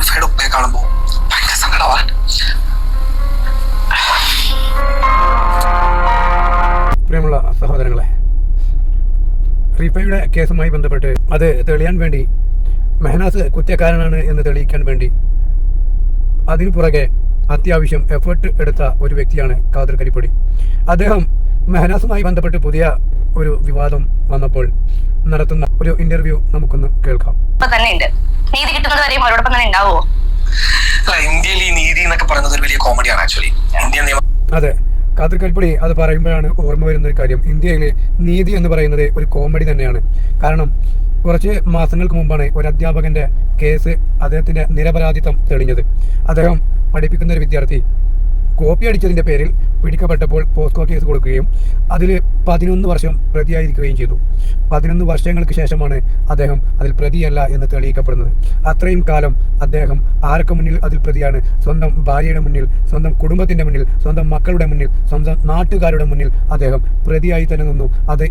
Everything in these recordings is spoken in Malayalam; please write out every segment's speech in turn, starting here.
റിഫയുടെ ഉപ്പയെ കാണുമ്പോൾ ഭയങ്കര സങ്കടമാണ്. പ്രിയമുള്ള സഹോദരങ്ങളെ, റിഫയുടെ കേസുമായി ബന്ധപ്പെട്ട് അത് തെളിയാൻ വേണ്ടി മെഹനാസ് കുറ്റക്കാരനാണ് എന്ന് തെളിയിക്കാൻ വേണ്ടി അതിനു പുറകെ അത്യാവശ്യം എഫേർട്ട് എടുത്ത ഒരു വ്യക്തിയാണ് ഖാദർ കരിപ്പൊടി. അദ്ദേഹം മെഹനാസുമായി ബന്ധപ്പെട്ട് പുതിയ ഒരു വിവാദം വന്നപ്പോൾ നടത്തുന്ന ഒരു ഇന്റർവ്യൂ നമുക്കൊന്ന് കേൾക്കാം. നീതി കിട്ടുന്നത് വരെയും അവരോടൊപ്പം തന്നെ ഉണ്ടാവുമോ? ഇന്ത്യയിൽ ഈ നീതി എന്നൊക്കെ പറയുന്നത് ഒരു വലിയ കോമഡിയാണ് ആക്ച്വലി. ഇന്ത്യൻ നിയമം. അതെ, ഖാദർ കരിപ്പൊടി അത് പറയുമ്പോഴാണ് ഓർമ്മ വരുന്ന ഒരു കാര്യം. ഇന്ത്യയിലെ നീതി എന്ന് പറയുന്നത് ഒരു കോമഡി തന്നെയാണ്. കാരണം കുറച്ച് മാസങ്ങൾക്ക് മുമ്പാണ് ഒരു അധ്യാപകന്റെ കേസ്, അദ്ദേഹത്തിന്റെ നിരപരാധിത്വം തെളിഞ്ഞത്. അദ്ദേഹം പഠിപ്പിക്കുന്ന ഒരു വിദ്യാർത്ഥി കോപ്പി അടിച്ചതിന്റെ പേരിൽ പിടിക്കപ്പെട്ടപ്പോൾ പോസ്കോ കേസ് കൊടുക്കുകയും അതിൽ 11 വർഷം പ്രതിയായിരിക്കുകയും ചെയ്തു. 11 വർഷങ്ങൾക്ക് ശേഷമാണ് അദ്ദേഹം അതിൽ പ്രതിയല്ല എന്ന് തെളിയിക്കപ്പെടുന്നത്. അത്രയും കാലം അദ്ദേഹം ആർക്ക് മുന്നിൽ അതിൽ പ്രതിയാണ്? സ്വന്തം ഭാര്യയുടെ മുന്നിൽ, സ്വന്തം കുടുംബത്തിന്റെ മുന്നിൽ, സ്വന്തം മക്കളുടെ മുന്നിൽ, സ്വന്തം നാട്ടുകാരുടെ മുന്നിൽ അദ്ദേഹം പ്രതിയായി തന്നെ നിന്നു. അത്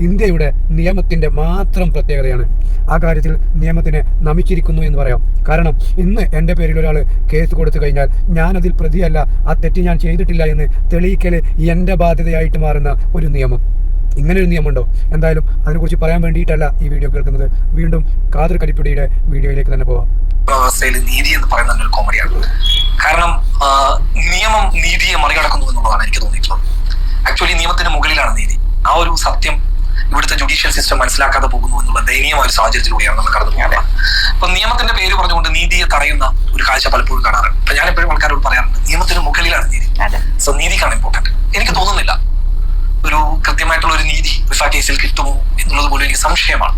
ഇന്ത്യയുടെ നിയമത്തിന്റെ മാത്രം പ്രത്യേകതയാണ്. ആ കാര്യത്തിൽ നിയമത്തിനെ നമിച്ചിരിക്കുന്നു എന്ന് പറയാം. കാരണം ഇന്ന് എൻ്റെ പേരിൽ ഒരാൾ കേസ് കൊടുത്തു കഴിഞ്ഞാൽ ഞാനതിൽ പ്രതിയല്ല, ആ തെറ്റ് ഞാൻ ചെയ്തിട്ടില്ല എന്ന് തെളിയിക്കൽ എൻ്റെ ബാധ്യതയായിട്ട് മാറുന്ന ഒരു നിയമം. ഇങ്ങനൊരു നിയമമുണ്ടോ? എന്തായാലും അതിനെക്കുറിച്ച് പറയാൻ വേണ്ടിയിട്ടല്ല ഈ വീഡിയോ കേൾക്കുന്നത്. വീണ്ടും ഖാദർ കരിപ്പൊടിയുടെ വീഡിയോയിലേക്ക് തന്നെ പോവാം. നീതി എന്ന് പറയുന്നത് ഒരു കോമഡിയാണ്. കാരണം നിയമം നീതിയെ മറികടക്കുന്നു എന്നുള്ളതാണ് എനിക്ക് തോന്നിയിട്ടുള്ളത്. ആക്ച്വലി നിയമത്തിന് മുകളിലാണ് നീതി. ആ ഒരു സത്യം ഇവിടുത്തെ ജുഡീഷ്യൽ സിസ്റ്റം മനസ്സിലാക്കാതെ പോകുന്നു എന്നുള്ള ദയനീയമായ ഒരു സാഹചര്യത്തിലൂടെയാണ് നമ്മൾ കടന്നു പോകുന്നത്. അപ്പൊ നിയമത്തിന്റെ പേര് പറഞ്ഞുകൊണ്ട് നീതിയെ തടയുന്ന ഒരു കാഴ്ച പലപ്പോഴും കാണാറുണ്ട്. അപ്പൊ ഞാൻ എപ്പോഴും ആൾക്കാരോട് പറയാറുണ്ട്, നിയമത്തിന് മുകളിലാണ് നീതി. സോ നീതിക്കാണ് ഇമ്പോർട്ടന്റ്. എനിക്ക് തോന്നുന്നില്ല ഒരു കൃത്യമായിട്ടുള്ള ഒരു നീതി റിഫ കേസിൽ കിട്ടുമോ എന്നുള്ളത് പോലും എനിക്ക് സംശയമാണ്.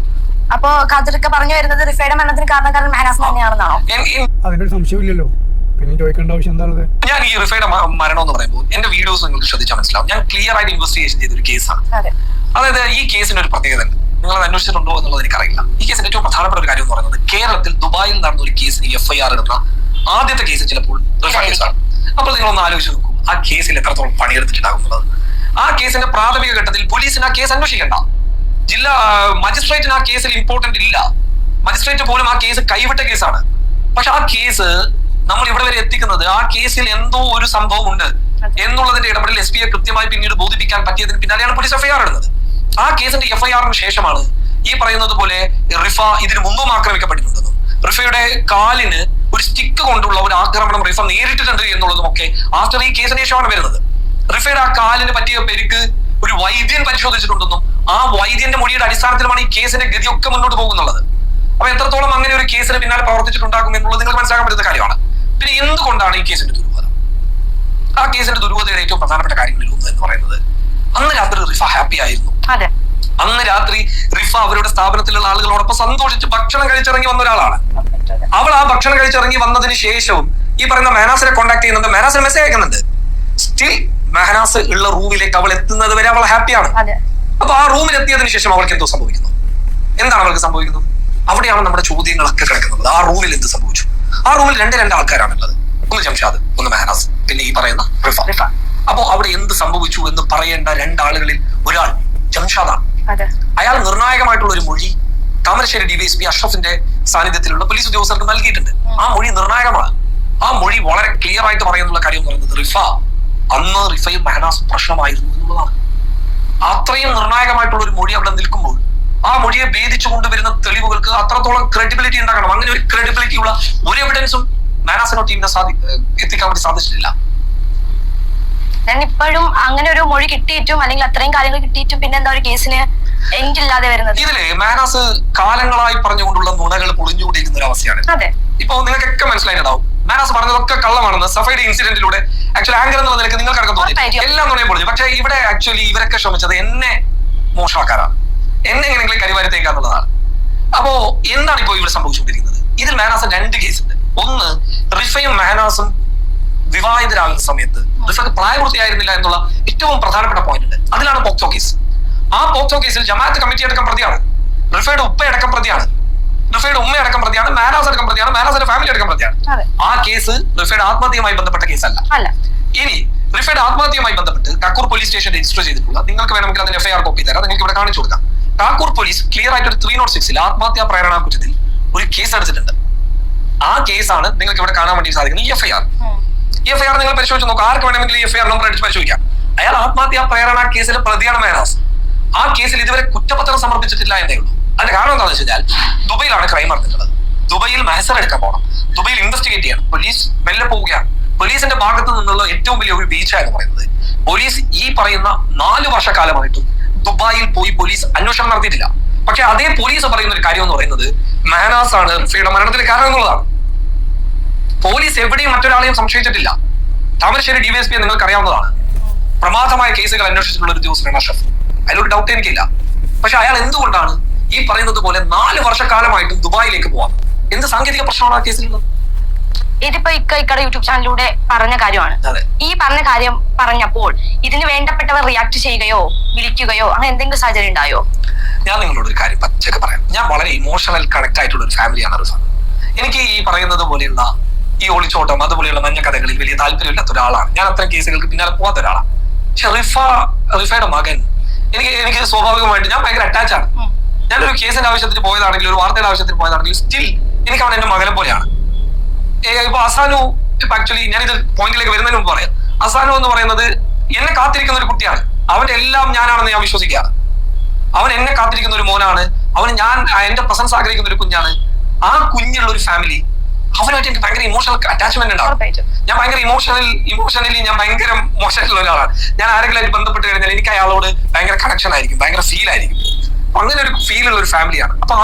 അപ്പോ ഖാദർക്ക് പറഞ്ഞു വരുന്നത് റിഫയുടെ മരണത്തിന് കാരണക്കാരൻ മെഹനാസ് തന്നെയാണെന്നാണോ? അതിനൊരു സംശയമില്ലല്ലോ, പിന്നെ ചോദിക്കേണ്ട ആവശ്യം എന്താണത്? ഞാൻ ഈ റിഫയുടെ മരണം എന്ന് പറയുമ്പോൾ എന്റെ വീഡിയോസ് നിങ്ങൾക്ക് ശ്രദ്ധിച്ചാൽ മനസ്സിലാവും. ഞാൻ ക്ലിയർ ആയിട്ട് ഇൻവെസ്റ്റിഗേഷൻ ചെയ്തൊരു കേസാണ്. അതായത് ഈ കേസിന് ഒരു പ്രത്യേകത ഉണ്ട്. നിങ്ങൾ അത് അന്വേഷിച്ചിട്ടുണ്ടോ എന്നുള്ളത് എനിക്കറിയില്ല. ഈ കേസിന്റെ ഏറ്റവും പ്രധാനപ്പെട്ട ഒരു കാര്യം എന്ന് പറയുന്നത്, കേരളത്തിൽ ദുബായിൽ നടന്ന ഒരു കേസിന് FIR ഇടുന്ന ആദ്യത്തെ കേസ് ചിലപ്പോൾ റിഫ കേസാണ്. അപ്പോൾ നിങ്ങളൊന്ന് ആലോചിച്ച് നോക്കൂ, ആ കേസിൽ എത്രത്തോളം പണിയെടുത്തിട്ടുണ്ടാകുന്നത്. ആ കേസിന്റെ പ്രാഥമിക ഘട്ടത്തിൽ പോലീസിന് ആ കേസ് അന്വേഷിക്കണ്ട. ജില്ലാ മജിസ്ട്രേറ്റിന് ആ കേസിൽ ഇമ്പോർട്ടന്റ് ഇല്ല. മജിസ്ട്രേറ്റ് പോലും ആ കേസ് കൈവിട്ട കേസാണ്. പക്ഷെ ആ കേസ് നമ്മൾ ഇവിടെ വരെ എത്തിക്കുന്നത് ആ കേസിൽ എന്തോ ഒരു സംഭവം ഉണ്ട് എന്നുള്ളതിന്റെ ഇടപെടൽ SP യെ കൃത്യമായി പിന്നീട് ബോധിപ്പിക്കാൻ പറ്റിയതിന് പിന്നാലെയാണ് പോലീസ് FIR ഇടുന്നത്. ആ കേസിന്റെ FIR-ന് ശേഷമാണ് ഈ പറയുന്നത് പോലെ റിഫ ഇതിനു മുമ്പും ആക്രമിക്കപ്പെട്ടിട്ടുണ്ടെന്നും റിഫയുടെ കാലിന് ഒരു സ്റ്റിക്ക് കൊണ്ടുള്ള ഒരു ആക്രമണം റിഫ നേരിട്ടിട്ടുണ്ട് എന്നുള്ളതും ഒക്കെ ആഫ്റ്റർ ഈ കേസിന് ശേഷമാണ് വരുന്നത്. റിഫയുടെ ആ കാലിന് പറ്റിയ പെരുക്ക് ഒരു വൈദ്യൻ പരിശോധിച്ചിട്ടുണ്ടെന്നും ആ വൈദ്യന്റെ മൊഴിയുടെ അടിസ്ഥാനത്തിലുമാണ് ഈ കേസിന്റെ ഗതിയൊക്കെ മുന്നോട്ട് പോകുന്നുള്ളത്. അപ്പൊ എത്രത്തോളം അങ്ങനെ ഒരു കേസിന് പിന്നാലെ പ്രവർത്തിച്ചിട്ടുണ്ടാകും എന്നുള്ളത് നിങ്ങൾക്ക് മനസ്സിലാക്കാൻ പറ്റുന്ന കാര്യമാണ്. പിന്നെ എന്തുകൊണ്ടാണ് ഈ കേസിന്റെ ദുരൂഹത? ആ കേസിന്റെ ദുരൂഹതയുടെ ഏറ്റവും പ്രധാനപ്പെട്ട കാര്യങ്ങളിൽ ഒന്ന് എന്ന് പറയുന്നത്, അന്ന് രാത്രി റിഫ ഹാപ്പി ആയിരുന്നു. അന്ന് രാത്രി റിഫ അവരുടെ സ്ഥാപനത്തിലുള്ള ആളുകളോടൊപ്പം സന്തോഷിച്ച് ഭക്ഷണം കഴിച്ചിറങ്ങി വന്ന ഒരാളാണ്. അവൾ ആ ഭക്ഷണം കഴിച്ചിറങ്ങി വന്നതിന് ശേഷവും ഈ പറയുന്ന മെഹനാസിനെ കോൺടാക്ട് ചെയ്യുന്നുണ്ട്, മെഹനാസിന് മെസ്സേജ് അയക്കുന്നുണ്ട്. സ്റ്റിൽ മെഹനാസ് ഉള്ള റൂമിലേക്ക് അവൾ എത്തുന്നത് വരെ അവൾ ഹാപ്പിയാണ്. അപ്പൊ ആ റൂമിൽ എത്തിയതിനു ശേഷം അവൾക്ക് എന്തോ സംഭവിക്കുന്നു. എന്താണ് അവൾക്ക് സംഭവിക്കുന്നത്? അവിടെയാണ് നമ്മുടെ ചോദ്യങ്ങളൊക്കെ കിടക്കുന്നത്. ആ റൂമിൽ എന്ത് സംഭവിച്ചു? ആ റൂമിൽ രണ്ട് ആൾക്കാരാണുള്ളത്. ഒന്ന് ജംഷാദ്, ഒന്ന് മെഹനാസ്, പിന്നെ ഈ പറയുന്ന റിഫ. അപ്പോ അവിടെ എന്ത് സംഭവിച്ചു എന്ന് പറയേണ്ട രണ്ടാളുകളിൽ ഒരാൾ ജംഷാദാണ്. അയാൾ നിർണായകമായിട്ടുള്ള ഒരു മൊഴി താമരശ്ശേരി DYSP അഷ്റഫിന്റെ സാന്നിധ്യത്തിലുള്ള പോലീസ് ഉദ്യോഗസ്ഥർക്ക് നൽകിയിട്ടുണ്ട്. ആ മൊഴി നിർണായകമാണ്. ആ മൊഴി വളരെ ക്ലിയർ ആയിട്ട് പറയുന്നുള്ള കാര്യം എന്ന് പറയുന്നത്, റിഫ അന്ന് റിഫയും മെഹനാസും പ്രശ്നമായിരുന്നു എന്നുള്ളതാണ്. അത്രയും നിർണായകമായിട്ടുള്ള ഒരു മൊഴി അവിടെ നിൽക്കുമ്പോൾ ആ മൊഴിയെ ഭേദിച്ചു കൊണ്ടുവരുന്ന തെളിവുകൾക്ക് അത്രത്തോളം ക്രെഡിബിലിറ്റി ഉണ്ടാക്കണം. അങ്ങനെ ഒരു ക്രെഡിബിലിറ്റി ഉള്ള ഒരു എവിഡൻസും മെഹനാസിനോ ടീമിനെ എത്തിക്കാൻ വേണ്ടി സാധിച്ചിട്ടില്ല. ഇപ്പോഴും അങ്ങനെ ഒരു മൊഴി കിട്ടിയിട്ടും അല്ലെങ്കിൽ അത്രയും കാര്യങ്ങൾ കിട്ടിയിട്ടും പിന്നെ എന്താ ഒരു കേസിന് എൻഡില്ലാതെ വരുന്നത്? ഇതില് മെഹനാസ് കാലങ്ങളായി പറഞ്ഞുകൊണ്ടുള്ള നുണകൾ പൊളിഞ്ഞുകൊണ്ടിരിക്കുന്ന ഒരു അവസ്ഥയാണ്. ഇപ്പൊ നിങ്ങൾക്കൊക്കെ മനസ്സിലായിട്ടുണ്ടാവും മെഹനാസ് പറഞ്ഞതൊക്കെ കള്ളമാണെന്ന്. സഫയുടെ ഇൻസിഡന്റിലൂടെ ആക്ച്വലി ആങ്കർ എന്നുള്ള നിലയ്ക്ക് നിങ്ങൾക്ക് അടക്കം തോന്നി എല്ലാം നുണയെ പൊളിഞ്ഞു. പക്ഷെ ഇവിടെ ആക്ച്വലി ഇവരൊക്കെ ശ്രമിച്ചത് എന്നെ മോശമാക്കാനാണ്, എന്നെ എങ്ങനെയെങ്കിലും കരിവാരത്തേക്കാന്നുള്ളതാണ്. അപ്പോ എന്താണ് ഇപ്പോൾ ഇവിടെ സംഭവിച്ചുകൊണ്ടിരിക്കുന്നത്? ഇതിൽ മെഹനാസ് 2 കേസുണ്ട്. ഒന്ന്, റിഫയും മെഹനാസും വിവാഹിതരാകുന്ന സമയത്ത് റിഫക്ക് പ്രായപൂർത്തിയായിരുന്നില്ല എന്നുള്ള ഏറ്റവും പ്രധാനപ്പെട്ട പോയിന്റ് ഉണ്ട്. അതിലാണ് പോക്സോ കേസ്. ആ പോക്സോ കേസിൽ ജമാഅത്ത് കമ്മിറ്റി അടക്കം പ്രതിയാണ്, റിഫയുടെ ഉപ്പ അടക്കം പ്രതിയാണ്, റിഫയുടെ ഉമ്മ അടക്കം പ്രതിയാണ്, മെഹനാസ് അടക്കം പ്രതിയാണ്, മെഹനാസിന്റെ ഫാമിലി അടക്കം പ്രതിയാണ്. ആ കേസ് റിഫയുടെ ആത്മഹത്യയുമായി ബന്ധപ്പെട്ട കേസല്ല. ഇനി റിഫയുടെ ആത്മഹത്യയുമായി ബന്ധപ്പെട്ട് കക്കൂർ പോലീസ് സ്റ്റേഷൻ രജിസ്റ്റർ ചെയ്തിട്ടുള്ള, നിങ്ങൾക്ക് വേണമെങ്കിൽ അതിന് FIR കോപ്പി തരാം, നിങ്ങൾക്ക് ഇവിടെ കാണിച്ചു കൊടുക്കാം. കാക്കൂർ പോലീസ് ക്ലിയർ ആയിട്ട് ഒരു 306 ആത്മഹത്യാ പ്രേരണ കുറ്റത്തിൽ ഒരു കേസ് എടുത്തിട്ടുണ്ട്. ആ കേസാണ് നിങ്ങൾക്ക് ഇവിടെ കാണാൻ വേണ്ടി സാധിക്കുന്നത്. EFIR നിങ്ങൾ പരിശോധിച്ച് നോക്കുക. ആർക്ക് വേണമെങ്കിലും EFIR നമ്പർ അടിച്ച് പരിശോധിക്കാം. അയാൾ ആത്മഹത്യാ പ്രേരണ കേസിലെ പ്രതിയാണ് മെഹനാസ്. ആ കേസിൽ ഇതുവരെ കുറ്റപത്രം സമർപ്പിച്ചിട്ടില്ല എന്നേ ഉള്ളൂ. അതിന്റെ കാരണം എന്താണെന്ന് വെച്ച് കഴിഞ്ഞാൽ ദുബൈയിലാണ് ക്രൈം നടന്നിട്ടുള്ളത്. ദുബൈയിൽ മഹസർ എടുക്കാൻ പോകണം, ദുബൈയിൽ ഇൻവെസ്റ്റിഗേറ്റ് ചെയ്യണം. പോലീസ് മെല്ലെ പോവുകയാണ്. പോലീസിന്റെ ഭാഗത്ത് നിന്നുള്ള ഏറ്റവും വലിയ ഒരു വീഴ്ച എന്ന് പറയുന്നത്, പോലീസ് ഈ പറയുന്ന 4 വർഷക്കാലമായിട്ടും ദുബായിൽ പോയി പോലീസ് അന്വേഷണം നടത്തിയിട്ടില്ല. പക്ഷെ അതേ പോലീസ് പറയുന്ന ഒരു കാര്യം എന്ന് പറയുന്നത് മെഹനാസ് ആണ് റിഫയുടെ മരണത്തിന് കാരണം എന്നുള്ളതാണ്. പോലീസ് എവിടെയും മറ്റൊരാളെയും സംശയിച്ചിട്ടില്ല. താമരശ്ശേരി DYSP നിങ്ങൾക്ക് അറിയാവുന്നതാണ്. പ്രമാദമായ കേസുകൾ അന്വേഷിച്ചിട്ടുള്ള ഒരു ഉദ്യോഗസ്ഥനാണ് അഷ്റഫ്. അതിലൊരു ഡൗട്ട് എനിക്കില്ല. പക്ഷെ അയാൾ എന്തുകൊണ്ടാണ് ഈ പറയുന്നത് പോലെ 4 വർഷക്കാലമായിട്ടും ദുബായിലേക്ക് പോവാം? എന്ത് സാങ്കേതിക പ്രശ്നമാണ് ആ കേസിലുള്ളത്? ഇതിപ്പോ ഇക്കടെ യൂട്യൂബ് ചാനലിലൂടെ പറഞ്ഞ കാര്യമാണ്. ഈ പറഞ്ഞ കാര്യം പറഞ്ഞപ്പോൾ ഇതിന് വേണ്ടപ്പെട്ടവർ റിയാക്ട് ചെയ്യുകയോ വിളിക്കുകയോ അങ്ങനെ എന്തെങ്കിലും സാഹചര്യം ഉണ്ടായോ? ഞാൻ നിങ്ങളോട് ഒരു കാര്യം പച്ചക്ക് പറയാം. ഞാൻ വളരെ ഇമോഷണൽ കണക്ട് ആയിട്ടുള്ള ഒരു ഫാമിലിയാണ് റിഫ. എനിക്ക് ഈ പറയുന്നത് പോലെയുള്ള ഈ ഒളിച്ചോട്ടം അതുപോലെയുള്ള മഞ്ഞക്കഥകളിൽ വലിയ താല്പര്യമില്ലാത്ത ഒരാളാണ് ഞാൻ. അത്തരം കേസുകൾക്ക് പിന്നാലെ പോകാത്ത ഒരാളാണ്. പക്ഷെ റിഫയുടെ മകൻ എനിക്ക് സ്വാഭാവികമായിട്ട് ഞാൻ ഭയങ്കര അറ്റാച്ച് ആണ്. ഞാനൊരു കേസിന്റെ ആവശ്യത്തിന് പോയതാണെങ്കിൽ, ഒരു വാർത്തയുടെ ആവശ്യത്തിന് പോയതാണെങ്കിൽ സ്റ്റിൽ എനിക്ക് അവൻ എന്റെ മകനെ പോലെയാണ്. ഇപ്പൊ അസാനു, ഇപ്പൊ ആക്ച്വലി ഞാനിത് പോയിന്റിലേക്ക് വരുന്നതിന് മുമ്പ് പറയാം. അസാനു എന്ന് പറയുന്നത് എന്നെ കാത്തിരിക്കുന്ന ഒരു കുട്ടിയാണ്. അവന്റെ എല്ലാം ഞാനാണെന്ന് ഞാൻ വിശ്വസിക്കുക. അവൻ എന്നെ കാത്തിരിക്കുന്ന ഒരു മോനാണ്. എന്റെ പ്രസൻസ് ആഗ്രഹിക്കുന്ന ഒരു കുഞ്ഞാണ്. ആ കുഞ്ഞുള്ള ഒരു ഫാമിലി, അവനായിട്ട് എനിക്ക് ഭയങ്കര ഇമോഷണൽ അറ്റാച്ച്മെന്റ് ഉണ്ടാവും. ഞാൻ ഭയങ്കര ഇമോഷണലി ഞാൻ ഭയങ്കര മോശമായിട്ടുള്ള ഒരാളാണ്. ഞാൻ ആരെങ്കിലും ബന്ധപ്പെട്ട് കഴിഞ്ഞാൽ എനിക്ക് അയാളോട് ഭയങ്കര കണക്ഷൻ ആയിരിക്കും, ഭയങ്കര ഫീൽ ആയിരിക്കും. അങ്ങനെ ഒരു ഫീൽ ഉള്ള ഒരു ഫാമിലിയാണ്. അപ്പൊ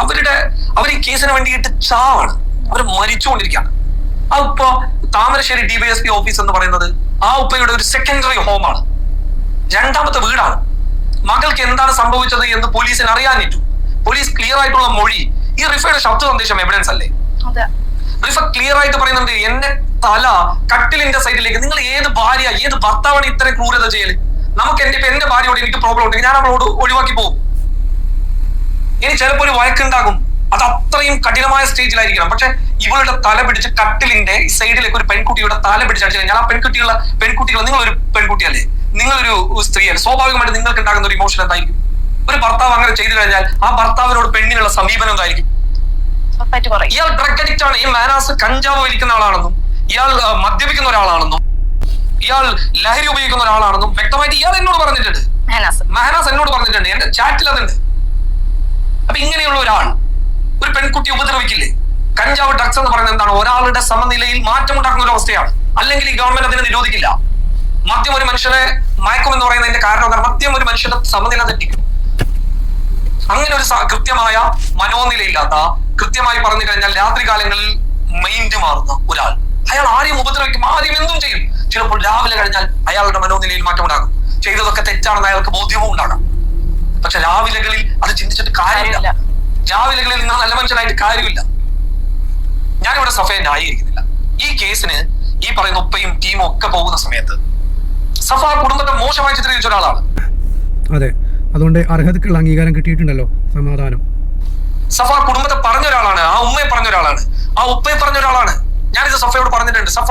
അവർ ഈ കേസിന് വേണ്ടിയിട്ട് ചാവാണ്, അവർ മരിച്ചുകൊണ്ടിരിക്കുകയാണ്. ആ ഉപ്പ താമരശ്ശേരി DYSP ഓഫീസ് എന്ന് പറയുന്നത് ആ ഉപ്പയുടെ ഒരു സെക്കൻഡറി ഹോമാണ്, രണ്ടാമത്തെ വീടാണ്. മകൾക്ക് എന്താണ് സംഭവിച്ചത് എന്ന് പോലീസിന് അറിയാനിട്ടു. പോലീസ് ക്ലിയർ ആയിട്ടുള്ള മൊഴി, ഈ റിഫയുടെ ശബ്ദ സന്ദേശം എവിഡൻസ് അല്ലേ? റിഫ ക്ലിയർ ആയിട്ട് പറയുന്നുണ്ട്, എന്റെ തല കട്ടിലിന്റെ സൈഡിലേക്ക്. നിങ്ങൾ ഏത് ഭാര്യ, ഏത് ഭർത്താവാണ് ഇത്രയും ക്രൂരത ചെയ്യല്? നമുക്ക് എന്റെ ഭാര്യയോട് എനിക്ക് പ്രോബ്ലം ഉണ്ടെങ്കിൽ ഞാൻ അവളോട് ഒഴിവാക്കി പോകും. ഇനി ചിലപ്പോൾ ഒരു വഴക്കുണ്ടാകും, അത് അത്രയും കഠിനമായ സ്റ്റേജിലായിരിക്കണം. പക്ഷെ ഇവളുടെ തല പിടിച്ച് കട്ടിലിന്റെ സൈഡിലേക്ക് ഒരു പെൺകുട്ടിയുടെ തല പിടിച്ചടിച്ചു കഴിഞ്ഞാൽ ആ പെൺകുട്ടികൾ നിങ്ങളൊരു പെൺകുട്ടിയല്ലേ, നിങ്ങളൊരു സ്ത്രീയല്ലേ, സ്വാഭാവികമായിട്ട് നിങ്ങൾക്ക് ഉണ്ടാകുന്ന ഒരു ഇമോഷൻ എന്തായിരിക്കും? ഒരു ഭർത്താവ് അങ്ങനെ ചെയ്തു കഴിഞ്ഞാൽ ആ ഭർത്താവിനോട് പെണ്ണിനുള്ള സമീപനം എന്തായിരിക്കും? ഇയാൾ ഡ്രഗ് അഡിക്റ്റ് ആണ്. ഈ മെഹനാസ് കഞ്ചാവ് വലിക്കുന്ന ആളാണെന്നും ഇയാൾ മദ്യപിക്കുന്ന ഒരാളാണെന്നും ഇയാൾ ലഹരി ഉപയോഗിക്കുന്ന ഒരാളാണെന്നും വ്യക്തമായിട്ട് ഇയാൾ എന്നോട് പറഞ്ഞിട്ടുണ്ട്. മെഹനാസ് എന്നോട് പറഞ്ഞിട്ടുണ്ട്, എന്റെ ചാറ്റിൽ അതുണ്ട്. അപ്പൊ ഇങ്ങനെയുള്ള ഒരാൾ ഒരു പെൺകുട്ടി ഉപദ്രവിക്കില്ലേ? കഞ്ചാവ് ഡ്രഗ്സ് എന്ന് പറയുന്നത് എന്താണ്? ഒരാളുടെ സമനിലയിൽ മാറ്റം ഉണ്ടാക്കുന്ന ഒരു അവസ്ഥയാണ്. അല്ലെങ്കിൽ ഈ ഗവൺമെന്റ് അതിനെ നിരോധിക്കില്ല. മദ്യം ഒരു മനുഷ്യനെ മയക്കുമെന്ന് പറയുന്നതിന്റെ കാരണം എന്താണ്? മദ്യം ഒരു മനുഷ്യന്റെ സമനില തെറ്റിക്കും. അങ്ങനെ ഒരു കൃത്യമായ മനോനിലയില്ലാത്ത, കൃത്യമായി പറഞ്ഞു കഴിഞ്ഞാൽ രാത്രി കാലങ്ങളിൽ മൈൻഡ് മാറുന്ന ഒരാൾ, അയാൾ ആരെയും ഉപദ്രവിക്കും, ആരെയും എന്തും ചെയ്യും. ചിലപ്പോൾ രാവിലെ കഴിഞ്ഞാൽ അയാളുടെ മനോനിലയിൽ മാറ്റം ഉണ്ടാകും. ചെയ്തതൊക്കെ തെറ്റാണെന്ന് അയാൾക്ക് ബോധ്യവും ഉണ്ടാകാം. പക്ഷെ രാവിലെകളിൽ അത് ചിന്തിച്ചിട്ട് കാര്യമില്ല. രാവിലെകളിൽ നിങ്ങൾ നല്ല മനുഷ്യനായിട്ട് കാര്യമില്ല. ഞാനിവിടെ സഫയെ ന്യായീകരിക്കുന്നില്ല. ഈ കേസിന് ഈ പറയുന്ന ഉപ്പയും ടീമും ഒക്കെ പോകുന്ന സമയത്ത് സഫ കുടുംബത്തെ മോശമായി ചിത്രീകരിച്ച ഒരാളാണ്. അതെ, അതുകൊണ്ട് അർഹതക്കുള്ള അംഗീകാരം കിട്ടിയിട്ടുണ്ടല്ലോ, സമാധാനം. സഫ കുടുംബത്തെ പറഞ്ഞ ഒരാളാണ്, ആ ഉമ്മയെ പറഞ്ഞ ഒരാളാണ്, ആ ഉപ്പയെ പറഞ്ഞ ഒരാളാണ്. ഞാനിത് സഫയോട് പറഞ്ഞിട്ടുണ്ട്, സഫ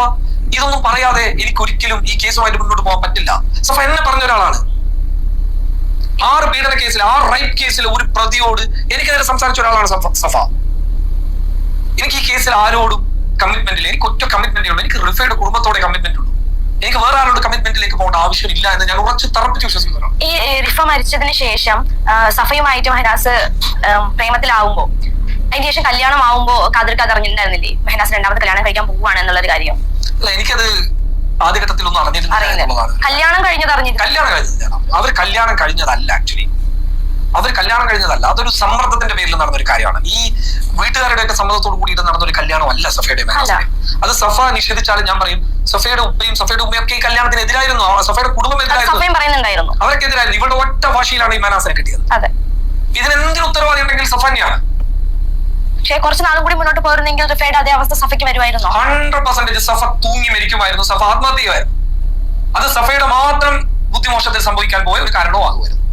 ഇതൊന്നും പറയാതെ എനിക്ക് ഒരിക്കലും ഈ കേസുമായിട്ട് മുന്നോട്ട് പോകാൻ പറ്റില്ല. സഫ എന്നെ പറഞ്ഞ ഒരാളാണ്. 6 പീഡന കേസിൽ, 6 റേപ്പ് കേസിൽ ഒരു പ്രതിയോട് എനിക്കെതിരെ സംസാരിച്ച ഒരാളാണ് സഫ. എനിക്ക് ഈ കേസിൽ ആരോടും കമ്മിറ്റ്മെന്റ് ഇല്ല. എനിക്ക് ഒറ്റ കമ്മിറ്റ്മെന്റ് ഉള്ളൂ, എനിക്ക് റിഫയുടെ കുടുംബത്തോടെ കമ്മിറ്റ്മെന്റ് ഉള്ളൂ. എനിക്ക് വേറെ ആരോട് കമ്മിറ്റ്മെന്റിലേക്ക് പോകേണ്ട ആവശ്യമില്ല എന്ന് ഞാൻ ഉറച്ച് തറപ്പിച്ച് വിശ്വസിക്കുന്നതാണ്. ഈ റിഫ മരിച്ചതിന് ശേഷം സഫയുമായിട്ട് മെഹനാസ് പ്രേമത്തിലാവുമ്പോ, അതിന് ശേഷം കല്യാണം ആവുമ്പോ കാതിർക്ക് അറിഞ്ഞിട്ടുണ്ടായിരുന്നില്ലേ മെഹനാസ് 2ാമത്തെ കല്യാണം കഴിക്കാൻ പോവുകയാണ് എന്നുള്ളൊരു കാര്യം? അല്ല, എനിക്കത് ആദ്യഘട്ടത്തിലൊന്നും അറിഞ്ഞിട്ടില്ല. കല്യാണം കഴിഞ്ഞത് അവർ കല്യാണം കഴിഞ്ഞതല്ല. ആക്ച്വലി അവർ കല്യാണം കഴിഞ്ഞതല്ല, അതൊരു സമ്മർദ്ദത്തിന്റെ പേരിൽ നടന്നൊരു കാര്യമാണ്. ഈ വീട്ടുകാരുടെ ഒക്കെ സമ്മർദ്ദത്തോട് കൂടിയിട്ട് നടന്നൊരു കല്യാണം അല്ല സഫയുടെ മെഹനാസിന്റെ. അത് സഫ നിഷേധിച്ചാലും ഞാൻ പറയും, സഫയുടെ ഉപ്പയും സഫയുടെ ഉമ്മയും ഒക്കെ ഈ കല്യാണത്തിന് എതിരായിരുന്നു. സഫയുടെ കുടുംബം എതിരായിരുന്നു, അവരൊക്കെ എതിരായിരുന്നു. ഇവരുടെ ഒറ്റ ഭാഷയിലാണ് ഈ മെഹനാസിനെ കിട്ടിയത്. ഇതിനെന്തിന് ഉത്തരവാദി ഉണ്ടെങ്കിൽ സഫ തന്നെയാണ്. പക്ഷേ കുറച്ച് നാളും കൂടി മുന്നോട്ട് പോയിരുന്നെങ്കിൽ റിഫയുടെ അതേ അവസ്ഥ സഫയ്ക്ക് വരുമായിരുന്നു. 100% സഫ തൂങ്ങി മരിക്കുമായിരുന്നു, സഫ ആത്മഹത്യ ചെയ്യുമായിരുന്നു. അത് സഫയുടെ മാത്രം ബുദ്ധിമോശത്തിൽ സംഭവിക്കാൻ പോയ ഒരു കാരണവുമാകുമായിരുന്നു.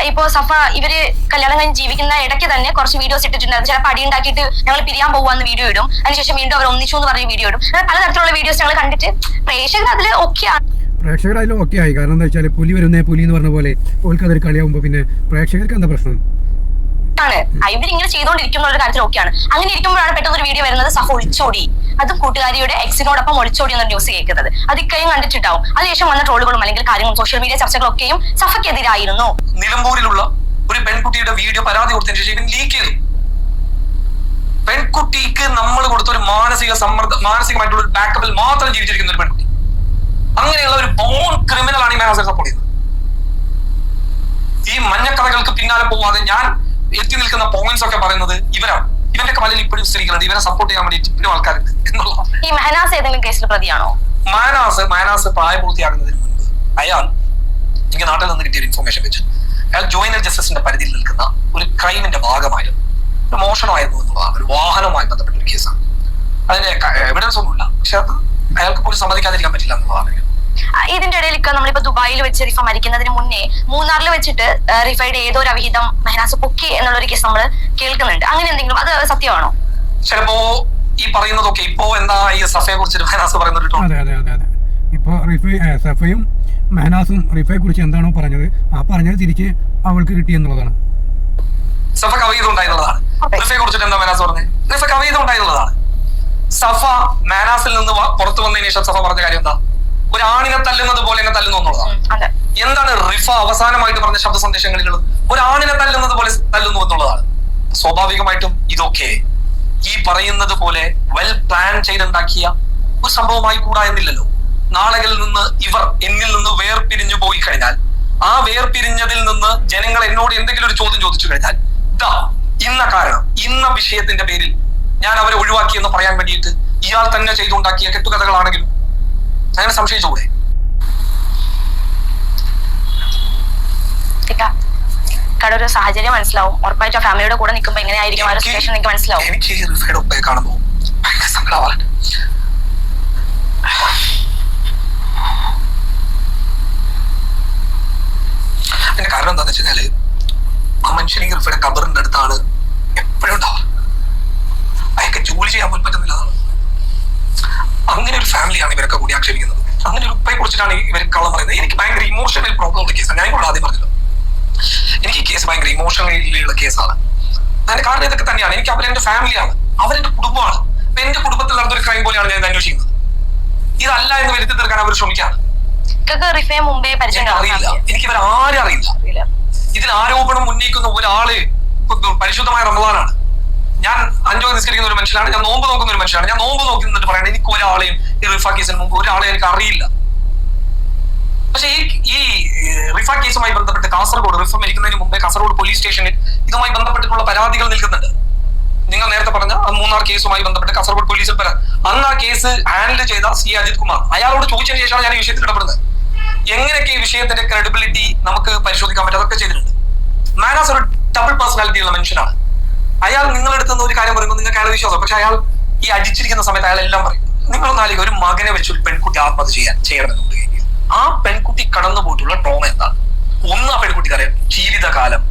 ഇപ്പോ സഫ ഇവര് കല്യാണം കഴിഞ്ഞ് ജീവിക്കുന്ന ഇടയ്ക്ക് തന്നെ കുറച്ച് വീഡിയോസ് ഇട്ടിട്ടുണ്ടായിരുന്നു. ചിലപ്പോൾ അടി ഉണ്ടാക്കിയിട്ട് ഞങ്ങൾ പിരിയാൻ പോവാന്ന് വീഡിയോ ഇടും, അതിനുശേഷം വീണ്ടും അവർ ഒന്നിച്ചു എന്ന് പറഞ്ഞ വീഡിയോ ഇടും. പലതരത്തിലുള്ള വീഡിയോസ് ഞങ്ങൾ കണ്ടിട്ട് പ്രേക്ഷകർ അതിൽ ഓക്കെ ആയി. കാരണം എന്താ വെച്ചാൽ പുലി വരുന്നേ പുലി എന്ന് പറഞ്ഞ പോലെ ഓൾക്ക് അതൊരു കളിയാവുമ്പോ പിന്നെ പ്രേക്ഷകർക്ക് എന്താ പ്രശ്നം? ആണ്. ഇവരിങ്ങനെ ചെയ്തുകൊണ്ടിരിക്കുന്ന ഒരു കാര്യത്തിൽ ഓക്കെയാണ്. അങ്ങനെ ഇരിക്കുമ്പോഴാണ് പെട്ടെന്ന് ഒരു വീഡിയോ വരുന്നത് സഫ ഒളിച്ചോടി, അതും കൂട്ടുകാരിയുടെ എക്സിനോടൊപ്പം ഒളിച്ചോടി എന്ന ന്യൂസ് കേൾക്കുന്നത്. അത് ഇക്കയും കണ്ടിട്ടുണ്ടാവും. അതിനുശേഷം വന്ന ട്രോളുകളും അല്ലെങ്കിൽ കാര്യങ്ങളും സോഷ്യൽ മീഡിയ ചർച്ചകളൊക്കെയും സഫയ്ക്കെതിരായിരുന്നു. നിലമ്പൂരിലുള്ള ഒരു പെൺകുട്ടിയുടെ വീഡിയോ പരാതി കൊടുത്തതിന് ശേഷം ലീക്ക് ചെയ്തു. പെൺകുട്ടിക്ക് നമ്മൾ കൊടുത്ത ഒരു മാനസികമായിട്ടുള്ള ഒരു ബാക്കപ്പിൽ മാത്രം ജീവിച്ചിരിക്കുന്ന ഒരു പെൺകുട്ടി, അങ്ങനെയുള്ള ഒരു ബോൺ ക്രിമിനൽ ആണ് ഈ മെഹനാസിനെ സപ്പോർട്ട് ചെയ്യുന്നത്. ഈ മഞ്ഞക്കഥകൾക്ക് പിന്നാലെ പോവാതെ ഞാൻ എത്തി നിൽക്കുന്ന പോയിന്റ്സ് ഒക്കെ പറയുന്നത് ഇവരാണ്. ഇവന്റെയൊക്കെ വലിയ ഇപ്പോഴും സ്ത്രീകളുണ്ട്, ഇവരെ സപ്പോർട്ട് ചെയ്യാൻ വേണ്ടി ഇപ്പോഴും ആൾക്കാരുണ്ട് എന്നുള്ളത്. ഈ മെഹനാസ് ഏതെങ്കിലും കേസിൽ പ്രതിയാണോ? മഹനാസ് പ്രായപൂർത്തിയാകുന്നതിന് മുൻപ് അയാൾ എനിക്ക് നാട്ടിൽ നിന്ന് കിട്ടിയ ഇൻഫർമേഷൻ വെച്ച് അയാൾ ജുവൈനൽ ജസ്റ്റിസിന്റെ പരിധിയിൽ നിൽക്കുന്ന ഒരു ക്രൈമിന്റെ ഭാഗമായിരുന്നു, ഒരു മോഷണമായിരുന്നു എന്നുള്ളതാണ്. ഒരു വാഹനവുമായി ബന്ധപ്പെട്ട ഒരു കേസാണ്. അതിന്റെ എവിഡൻസ് ഒന്നുമില്ല, പക്ഷെ അത് അയാൾക്ക് പോലും സമ്മതിക്കാതിരിക്കാൻ പറ്റില്ല എന്നുള്ളതാണ്. ഇതിന്റെ ഇടയിൽ നമ്മളിപ്പോ ദുബായിൽ വെച്ച് റിഫ മരിക്കുന്നതിന് മുന്നേ മൂന്നാറിൽ വെച്ചിട്ട് റിഫയുടെ ഏതോ ഒരു അവിഹിതം മെഹനാസ് പൊക്കി എന്നുള്ള ഒരു കേസ് നമ്മൾ കേൾക്കുന്നുണ്ട്. അങ്ങനെ എന്തെങ്കിലും അത് സത്യമാണോ? ചിലപ്പോ ഈ പറയുന്നതൊക്കെ ഇപ്പോ എന്താ ഈ സഫയെ കുറിച്ച് മെഹനാസ് പറയുന്ന ഒരു ഇപ്പൊ സഫയും മെഹനാസും റിഫയെ കുറിച്ച് എന്താണോ പറഞ്ഞത് ആ പറഞ്ഞത് തിരിച്ച് അവൾക്ക് കിട്ടി എന്നുള്ളതാണ്. സഫക്ക് അവീതം ഉണ്ടായിരുന്നതാണ്. റിഫയെ കുറിച്ചിട്ട് എന്താ മെഹനാസ് പറഞ്ഞത്? റിഫക്ക് അവീതം ഉണ്ടായിരുന്നതാണ്. സഫ മെഹനാസിൽ നിന്ന് പുറത്തു വന്നതിന് ശേഷം സഫ പറഞ്ഞ കാര്യം എന്താ? ഒരു ആണിനെ തല്ലുന്നത് പോലെ എന്നെ തല്ലുന്നു എന്നുള്ളതാണ്. എന്താണ് റിഫ അവസാനമായിട്ട് പറഞ്ഞ ശബ്ദ സന്ദേശങ്ങളിലുള്ളത്? ഒരു ആണിനെ തല്ലുന്നത് പോലെ തല്ലുന്നു എന്നുള്ളതാണ്. സ്വാഭാവികമായിട്ടും ഇതൊക്കെ ഈ പറയുന്നത് പോലെ വെൽ പ്ലാൻ ചെയ്തുണ്ടാക്കിയ ഒരു സംഭവമായി കൂടാ എന്നില്ലല്ലോ. നാളുകളിൽ നിന്ന് ഇവർ എന്നിൽ നിന്ന് വേർപിരിഞ്ഞു പോയി കഴിഞ്ഞാൽ, ആ വേർപിരിഞ്ഞതിൽ നിന്ന് ജനങ്ങൾ എന്നോട് എന്തെങ്കിലും ഒരു ചോദ്യം ചോദിച്ചു കഴിഞ്ഞാൽ, ഇതാ ഇന്ന കാരണം, ഇന്ന വിഷയത്തിന്റെ പേരിൽ ഞാൻ അവരെ ഒഴിവാക്കിയെന്ന് പറയാൻ വേണ്ടിയിട്ട് ഇയാൾ തന്നെ ചെയ്തുണ്ടാക്കിയ കെട്ടുകഥകളാണെങ്കിലും അങ്ങനെ സംശയിച്ചുകൂടെ? ഒരു സാഹചര്യം മനസ്സിലാവും. ഉറപ്പായിട്ടും ഫാമിലിയുടെ കൂടെ നിൽക്കുമ്പോൾ എങ്ങനെയായിരിക്കും ആ ഒരു സിറ്റുവേഷൻ എനിക്ക് മനസ്സിലാവും. എനിക്ക് റിഫയുടെ ഉപ്പയെ കാണുമ്പോൾ ഭയങ്കര സങ്കടമാവാറുണ്ട്. അതിന്റെ കാരണം എന്താന്ന് വെച്ച് കഴിഞ്ഞാല് ആ മനുഷ്യൻ ഈ റിഫയുടെ കബറിന്റെ അടുത്താണ് എപ്പോഴും ഉണ്ടാവുക. അയാൾക്ക് ജോലി ചെയ്യാൻ പോലും പറ്റുന്നില്ല. അങ്ങനെ ഒരു ഫാമിലിയാണ് ഇവരൊക്കെ കൂടി ആക്ഷേപിക്കുന്നത്. അങ്ങനെ ഒരു ഉപ്പയെ കുറിച്ചിട്ടാണ് ഇവർ കള്ളം പറയുന്നത്. എനിക്ക് ഭയങ്കര ഇമോഷണൽ പ്രോബ്ലം ഉള്ള കേസാണ്. ഞാൻ ഇവിടെ ആദ്യം പറഞ്ഞല്ലോ, എനിക്ക് ഈ കേസ് ഭയങ്കര ഇമോഷണലിയുള്ള കേസാണ്. അതിന്റെ കാരണം ഇതൊക്കെ തന്നെയാണ്. എനിക്ക് അവരെന്റെ ഫാമിലിയാണ്, അവരെന്റെ കുടുംബമാണ്. അപ്പൊ എന്റെ കുടുംബത്തിൽ നടന്നൊരു ക്രൈം പോലെയാണ് ഞാൻ അന്വേഷിക്കുന്നത്. ഇതല്ല എന്ന് വരുത്തി തീർക്കാൻ അവർ ശ്രമിക്കാണ്. അറിയില്ല, എനിക്ക് ഇവർ ആരും അറിയില്ല. ഇതിൽ ആരോപണം ഉന്നയിക്കുന്ന ഒരാള് പരിശുദ്ധമായ റമദാനാണ്. ഞാൻ 5 വക്ത് നിസ്കരിക്കുന്ന ഒരു മനുഷ്യനാണ്. ഞാൻ നോമ്പ് നോക്കുന്ന ഒരു മനുഷ്യനാണ്. ഞാൻ നോമ്പ് നോക്കി നിന്നിട്ട് പറയണം എനിക്ക് ഒരാളെയും ഈ റിഫ കേസിന് മുമ്പ് ഒരാളെ എനിക്ക് അറിയില്ല. പക്ഷെ ഈ റിഫ കേസുമായി ബന്ധപ്പെട്ട് കാസർഗോഡ് റിഫ മരിക്കുന്നതിന് മുമ്പേ കാസർഗോഡ് പോലീസ് സ്റ്റേഷനിൽ ഇതുമായി ബന്ധപ്പെട്ടിട്ടുള്ള പരാതികൾ നിൽക്കുന്നുണ്ട്. നിങ്ങൾ നേരത്തെ പറഞ്ഞ മൂന്നാർ കേസുമായി ബന്ധപ്പെട്ട് കാസർഗോഡ് പോലീസിൽ അന്ന് ആ കേസ് ഹാൻഡിൽ ചെയ്ത സി അജിത് കുമാർ അയാളോട് ചോദിച്ചതിന് ശേഷമാണ് ഞാൻ ഈ വിഷയത്തിൽ ഇടപെടുന്നത്. എങ്ങനെയൊക്കെ ഈ വിഷയത്തിന്റെ ക്രെഡിബിലിറ്റി നമുക്ക് പരിശോധിക്കാൻ പറ്റും, അതൊക്കെ ചെയ്തിട്ടുണ്ട്. മാനാസ് ഒരു ഡബിൾ പേഴ്സണാലിറ്റി ഉള്ള മനുഷ്യനാണ്. അയാൾ നിങ്ങളെടുത്തുന്ന ഒരു കാര്യം പറയുമ്പോൾ നിങ്ങൾക്ക് അയാൾ വിശ്വാസം, പക്ഷെ അയാൾ ഈ അടിച്ചിരിക്കുന്ന സമയത്ത് അയാൾ എല്ലാം പറയും. നിങ്ങളൊന്നാലേക്ക് ഒരു മകനെ വെച്ച് ഒരു പെൺകുട്ടി ആത്മഹത്യ ചെയ്യണമെന്നുണ്ട്. ആ പെൺകുട്ടി കടന്നു പോയിട്ടുള്ള ട്രോമ എന്താണ്? ഒന്ന്, ആ പെൺകുട്ടിക്ക് അറിയാം ജീവിതകാലം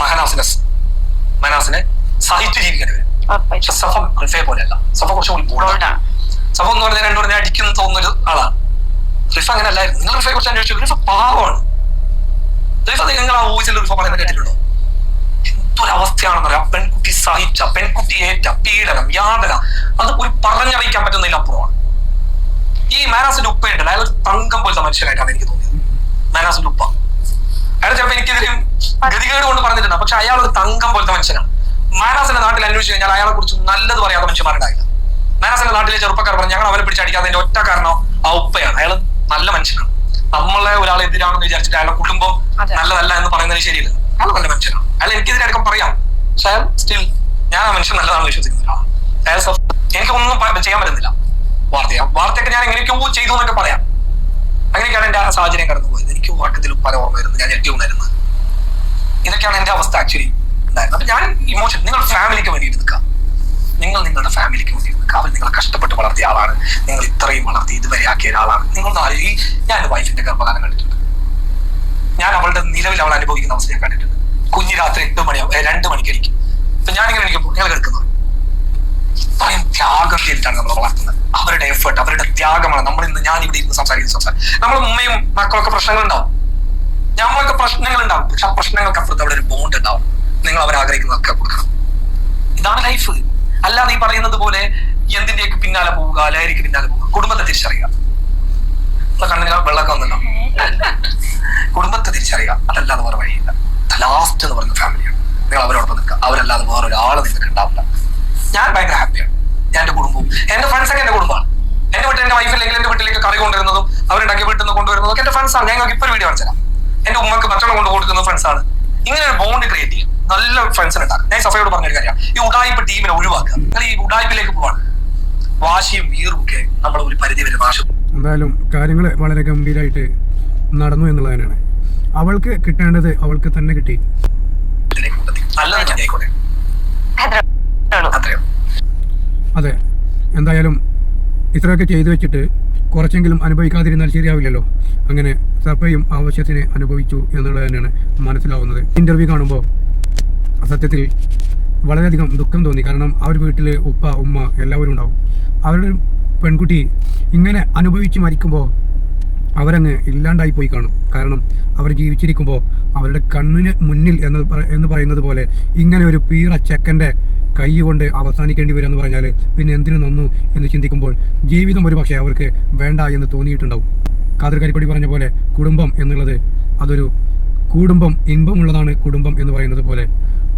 മനാസിനെ സഹിച്ചു ജീവിക്കേണ്ടി വരും. പക്ഷെ സഫ റിഫയെ പോലെയല്ല. സഫ കുറച്ചും കൂടി ബോൾഡാണ്. സഫ എന്ന് പറഞ്ഞാൽ രണ്ടു പറഞ്ഞാൽ അടിക്കുന്നു തോന്നുന്നൊരു ആളാണ്. റിഫ അങ്ങനെ അല്ലായിരുന്നു. നിങ്ങൾ റിഫയെ കുറിച്ച് അന്വേഷിച്ചു, റിഫ പാവമാണ്. റിഫ നിങ്ങൾ ആ വോയിസിൽ റിഫ പറയുന്നത് കേട്ടിട്ടുണ്ടോ? എന്തൊരവസ്ഥയാണെന്ന് പറയാം. പെൺകുട്ടി സഹിച്ച, പെൺകുട്ടി ഏറ്റ പീഡനം, യാതന, അത് ഒരു പറഞ്ഞറിയിക്കാൻ പറ്റുന്നതിൽ അപ്പുറമാണ്. ഈ മാനാസിന്റെ ഉപ്പയുണ്ടല്ലോ, അയാൾ തങ്കം പോലത്തെ മനുഷ്യനായിട്ടാണ് എനിക്ക് തോന്നിയത്. മാനാസിന്റെ ഉപ്പ അയാൾ ചിലപ്പോൾ എനിക്കെതിരെ ഗതികേട് കൊണ്ട് പറഞ്ഞിട്ടുണ്ട്, പക്ഷെ അയാൾ ഒരു തങ്കം പോലത്തെ മനുഷ്യനാണ്. മാനാസിന്റെ നാട്ടിൽ അന്വേഷിച്ച് കഴിഞ്ഞാൽ അയാളെ കുറിച്ച് നല്ലത് പറയാത്ത മനുഷ്യന്മാരുണ്ടായില്ല. മാനാസിന്റെ നാട്ടിലെ ചെറുപ്പക്കാർ പറഞ്ഞു ഞങ്ങൾ അവനെ പിടിച്ചടിക്കാത്തതിന്റെ ഒറ്റ കാരണം ആ ഉപ്പയാണ്. അയാൾ നല്ല മനുഷ്യനാണ്. നമ്മളെ ഒരാൾ എതിരാണെന്ന് വിചാരിച്ചിട്ട് അയാളുടെ കുടുംബം നല്ലതല്ല എന്ന് പറയുന്നത് ശരിയല്ല. അയാൾ നല്ല മനുഷ്യനാണ്. അയാൾ എനിക്കെതിരെ അടക്കം പറയാം, പക്ഷെ അയാൾ സ്റ്റിൽ ഞാൻ ആ മനുഷ്യൻ നല്ലതാണെന്ന് വിശ്വസിക്കുന്നില്ല. അയാൾ എനിക്കൊന്നും ചെയ്യാൻ പറ്റുന്നില്ല. വാർത്തയൊക്കെ ഞാൻ എങ്ങനെയൊക്കെയോ ചെയ്തു എന്നൊക്കെ പറയാം. അങ്ങനെയൊക്കെയാണ് എന്റെ ആ സാഹചര്യം കടന്നു പോയത്. എനിക്ക് വാക്കത്തിലും പല ഓർമ്മ വരുന്നത്, ഞാൻ ഞെട്ടി ഉണരുന്നത്. ഇതൊക്കെയാണ് എന്റെ അവസ്ഥ ആക്ച്വലി ഉണ്ടായിരുന്നത്. അപ്പൊ ഞാൻ ഇമോഷൻ, നിങ്ങൾ ഫാമിലിക്ക് വേണ്ടിയിട്ട് നിൽക്കാം, നിങ്ങൾ നിങ്ങളുടെ ഫാമിലിക്ക് വേണ്ടിയിട്ട് നിൽക്കാം. അവർ നിങ്ങളെ കഷ്ടപ്പെട്ട് വളർത്തിയ ആളാണ്, നിങ്ങൾ ഇത്രയും വളർത്തി ഇതുവരെ ആക്കിയ ഒരാളാണ്. നിങ്ങൾ ഞാൻ എന്റെ വൈഫിന്റെ ഗർഭകാലം കണ്ടിട്ടുണ്ട്. ഞാൻ അവളുടെ നിലവിൽ അവൾ അനുഭവിക്കുന്ന അവസ്ഥ ഞാൻ കണ്ടിട്ടുണ്ട്. കുഞ്ഞ് രാത്രി 2 മണിക്ക് എണീക്കും. ഇപ്പൊ ഞാനിങ്ങനെ എണീക്കുമ്പോൾ ഞങ്ങൾ കേൾക്കുന്നത് ഇത്രയും ത്യാഗം ചെയ്തിട്ടാണ് നമ്മൾ വളർത്തുന്നത്. അവരുടെ എഫേർട്ട്, അവരുടെ ത്യാഗമാണ്. ഞാൻ ഇവിടെ ഇരുന്ന് സംസാരിക്കുന്ന നമ്മൾ ഉമ്മയും മക്കളൊക്കെ പ്രശ്നങ്ങളുണ്ടാവും, ഞമ്മൾക്ക് പ്രശ്നങ്ങളുണ്ടാവും. പക്ഷെ ആ പ്രശ്നങ്ങൾക്ക് അപ്പുറത്ത് അവിടെ ഒരു ബോണ്ട് ഉണ്ടാവും. നിങ്ങൾ അവർ ആഗ്രഹിക്കുന്നതൊക്കെ കൊടുക്കണം. ഇതാണ് ലൈഫ്. അല്ലാതെ ഈ പറയുന്നത് പോലെ എന്തിന്റെയൊക്കെ പിന്നാലെ പോവുക, ലഹരിക്ക് പിന്നാലെ പോവുക. കുടുംബത്തെ തിരിച്ചറിയുക. കണ്ണിന് വെള്ളമൊക്കെ വന്നല്ലോ. കുടുംബത്തെ തിരിച്ചറിയുക, അതല്ലാതെ വേറെ വഴിയില്ല. ലാസ്റ്റ് എന്ന് പറയുന്ന ഫാമിലിയാണ്. നിങ്ങൾ അവരോടൊപ്പം നിൽക്കുക. അവരല്ലാതെ വേറെ ഒരാൾ നിങ്ങൾക്ക് ഉണ്ടാവില്ല. ഞാൻ ഭയങ്കര ഹാപ്പിയാണ്. ഞാൻ എന്റെ കുടുംബവും എന്റെ ഫ്രണ്ട്സൊക്കെ എന്റെ കുടുംബമാണ്. എന്റെ വീട്ടിൽ എന്റെ വൈഫില്ലെങ്കിൽ എന്റെ വീട്ടിലേക്ക് കറി കൊണ്ടുവരുന്നതും അവരുണ്ടാക്കി വീട്ടിൽ നിന്ന് കൊണ്ടുവരുന്നതൊക്കെ എന്റെ ഫ്രണ്ട്സാണ്. ഞങ്ങൾക്ക് ഇപ്പൊ വീഡിയോ കാണിച്ചാൽ എന്റെ ഉമ്മക്ക് ഭക്ഷണം കൊണ്ട് കൊടുക്കുന്ന ഫ്രണ്ട്സാണ്. ഇങ്ങനെ ഒരു ബോണ്ട് ക്രിയേറ്റ് ചെയ്യും. നല്ല ഫ്രണ്ട്സിനെ ഉണ്ടാക്കും. ഞാൻ സഫയോട് പറഞ്ഞൊരു കാര്യമാണ്, ഈ ഉടായ്പ ടീമിനെ ഒഴിവാക്കുക. നിങ്ങൾ ഈ ഉടായ്പിലേക്ക് പോവാണ്. വാശിയും വീറും ഒക്കെ നമ്മൾ ഒരു പരിധി വരെ നാശം. എന്തായാലും കാര്യങ്ങൾ വളരെ ഗംഭീരമായിട്ട് നടന്നു എന്നുള്ളത് തന്നെയാണ്. അവൾക്ക് കിട്ടേണ്ടത് അവൾക്ക് തന്നെ കിട്ടി. അതെ, എന്തായാലും ഇത്രയൊക്കെ ചെയ്തു വെച്ചിട്ട് കുറച്ചെങ്കിലും അനുഭവിക്കാതിരുന്നാൽ ശരിയാവില്ലല്ലോ. അങ്ങനെ സഫയും ആവശ്യത്തിന് അനുഭവിച്ചു എന്നുള്ളത് തന്നെയാണ് മനസ്സിലാവുന്നത്. ഇന്റർവ്യൂ കാണുമ്പോൾ സത്യത്തിൽ വളരെയധികം ദുഃഖം തോന്നി. കാരണം ആ ഒരു വീട്ടിൽ ഉപ്പ ഉമ്മ എല്ലാവരും ഉണ്ടാവും. അവരുടെ പെൺകുട്ടി ഇങ്ങനെ അനുഭവിച്ച് മരിക്കുമ്പോൾ അവരങ്ങ് ഇല്ലാണ്ടായി പോയി കാണും. കാരണം അവർ ജീവിച്ചിരിക്കുമ്പോൾ അവരുടെ കണ്ണിന് മുന്നിൽ എന്ന് പറയുന്നത് പോലെ ഇങ്ങനെ ഒരു പീറ ചെക്കൻ്റെ കൈ കൊണ്ട് അവസാനിക്കേണ്ടി വരും എന്ന് പറഞ്ഞാൽ പിന്നെ എന്തിനു നന്നു എന്ന് ചിന്തിക്കുമ്പോൾ ജീവിതം ഒരു പക്ഷേ അവർക്ക് വേണ്ട എന്ന് തോന്നിയിട്ടുണ്ടാവും. ഖാദർ കരിപ്പടി പറഞ്ഞ പോലെ കുടുംബം എന്നുള്ളത് അതൊരു കുടുംബം ഇമ്പമുള്ളതാണ്. കുടുംബം എന്ന് പറയുന്നത് പോലെ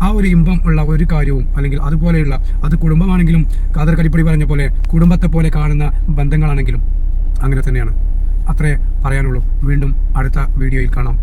ആ ഒരു ഇമ്പം ഉള്ള ഒരു കാര്യവും അല്ലെങ്കിൽ അതുപോലെയുള്ള അത് കുടുംബമാണെങ്കിലും ഖാദർ കരിപ്പടി പറഞ്ഞ പോലെ കുടുംബത്തെ പോലെ കാണുന്ന ബന്ധങ്ങളാണെങ്കിലും അങ്ങനെ തന്നെയാണ്. അത്രേ പറയാനുള്ളൂ. വീണ്ടും അടുത്ത വീഡിയോയിൽ കാണാം.